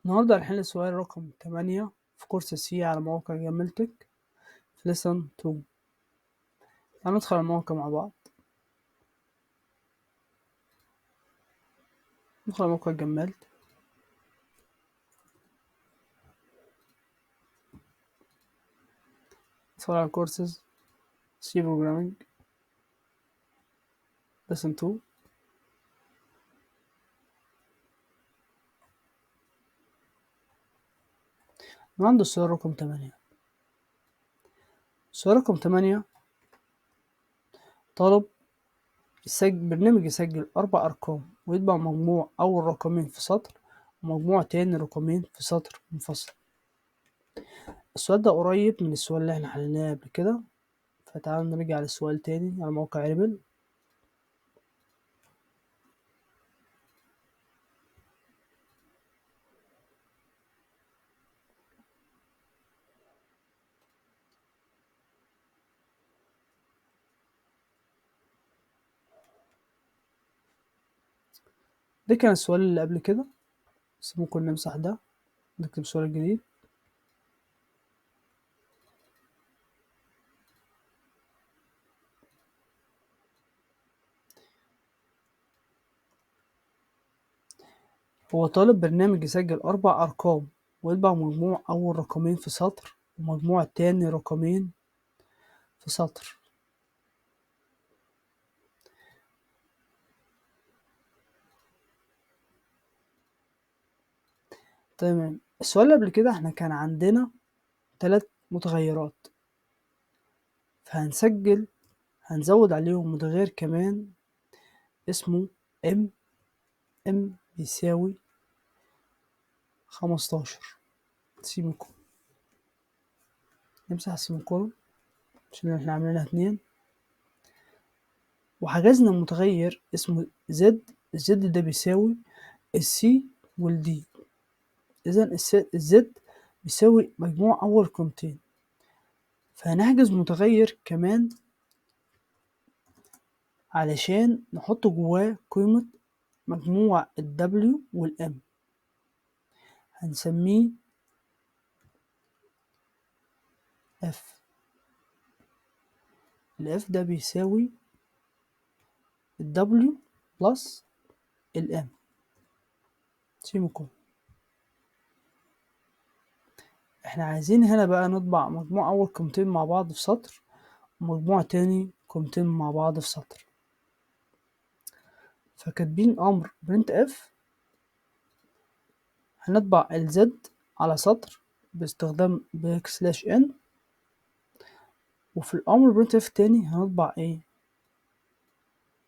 النهاردة هنحل سؤال رقم 8 في كورس سي على موقع جملتك في lesson 2. هندخل على الموقع مع بعض. ندخل على موقع جملت، ندخل على كورسز سي بروجرامينج lesson 2. وعنده السؤال رقم 8. السؤال رقم 8 طالب برنامج يسجل 4 أرقام ويطبع مجموع أول رقمين في سطر ومجموع تاني رقمين في سطر منفصل. السؤال ده قريب من السؤال اللي احنا حليناه قبل كده، فتعالوا نرجع للسؤال تاني على موقع ريبل. ده كان السؤال اللي قبل كده، بس ممكن نمسح ده نكتب سؤال جديد. هو طالب برنامج يسجل 4 أرقام ويطبع مجموع أول رقمين في سطر ومجموع تاني رقمين في سطر. تمام. السؤال اللي قبل كده احنا كان عندنا 3 متغيرات، هنزود عليهم متغير كمان اسمه ام بيساوي 15 سيميكون. نمسح السيميكون عشان احنا عاملينها 2، وحجزنا متغير اسمه الزد ده بيساوي السي والدي. إذا الزد بيساوي مجموع أول قيمتين، فهنحجز متغير كمان علشان نحط جواه قيمة مجموع الW والM، هنسميه F. الF ده بيساوي الW بلس الM سيميكون. احنا عايزين هنا بقى نطبع مجموع أول قيمتين مع بعض في سطر ومجموع تاني قيمتين مع بعض في سطر، فكاتبين أمر printf هنطبع الزد على سطر باستخدام \n، وفي الأمر printf تاني هنطبع ايه؟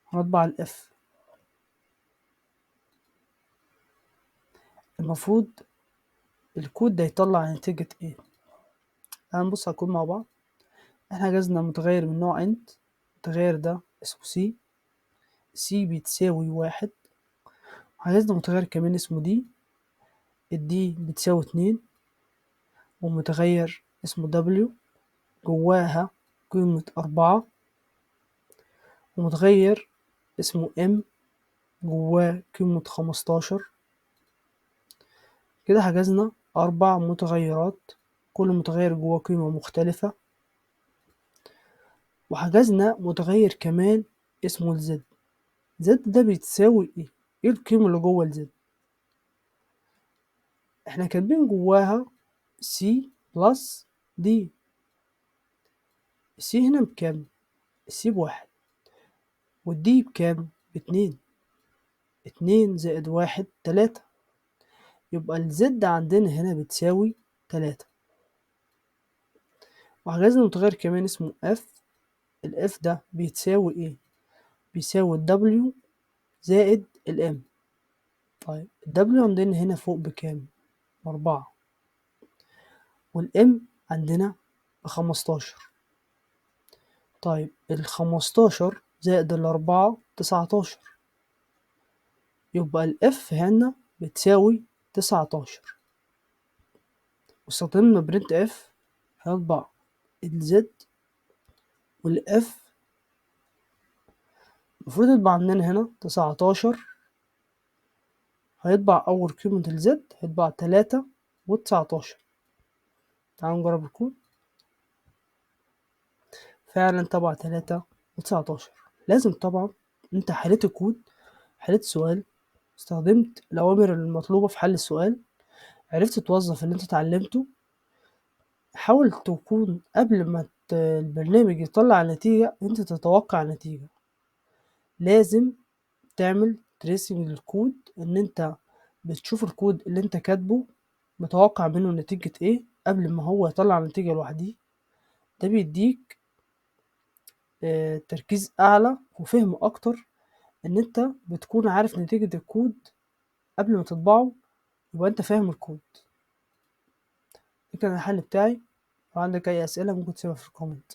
هنطبع الاف. المفروض الكود ده يطلع نتيجة ايه؟ هنبص على الكود مع بعض. احنا حجزنا متغير من نوع int، المتغير ده اسمه c بتساوي 1، وحجزنا متغير كمان اسمه d، الدي بتساوي 2، ومتغير اسمه w جواها قيمة 4، ومتغير اسمه m جواه قيمة 15. كده حجزنا 4 متغيرات، كل متغير جواه قيمة مختلفة، وحجزنا متغير كمان اسمه الزد. زد ده بتساوي ايه؟ ايه القيمة اللي جوه الزد؟ احنا كاتبين جواها سي بلس دي. السي هنا بكام؟ السي ب1، والدي بكام؟ ب2. 2 زائد 1 3، يبقى الزد عندنا هنا بتساوي 3. وحجزنا متغير كمان اسمه اف. الاف ده بيتساوي ايه؟ بيساوي الدبليو زائد الام. طيب الدبليو عندنا هنا فوق بكام؟ 4، والام عندنا ب15. طيب 15 زائد 4 19، يبقى الاف هنا بتساوي 19. واستخدمنا برنت اف هنطبع الزد والاف. المفروض يطبع عندنا هنا 19 هيطبع أول قيمة الزد، هيطبع 3 و19. تعالوا نجرب الكود. فعلا طبع 3 و19. لازم طبعا انت حليت الكود، حليت السؤال، استخدمت الأوامر المطلوبة في حل السؤال، عرفت توظف اللي انت اتعلمته. حاول تكون قبل ما البرنامج يطلع النتيجة انت تتوقع النتيجة. لازم تعمل تريسنج للكود، ان انت بتشوف الكود اللي انت كاتبه متوقع منه نتيجة ايه قبل ما هو يطلع نتيجة لوحديه. ده بيديك تركيز اعلى وفهم اكتر، ان انت بتكون عارف نتيجة الكود قبل ما تطبعه، يبقى انت فاهم الكود. ده كان الحل بتاعي. لو عندك اي اسئلة ممكن تسيبها في الكومنت.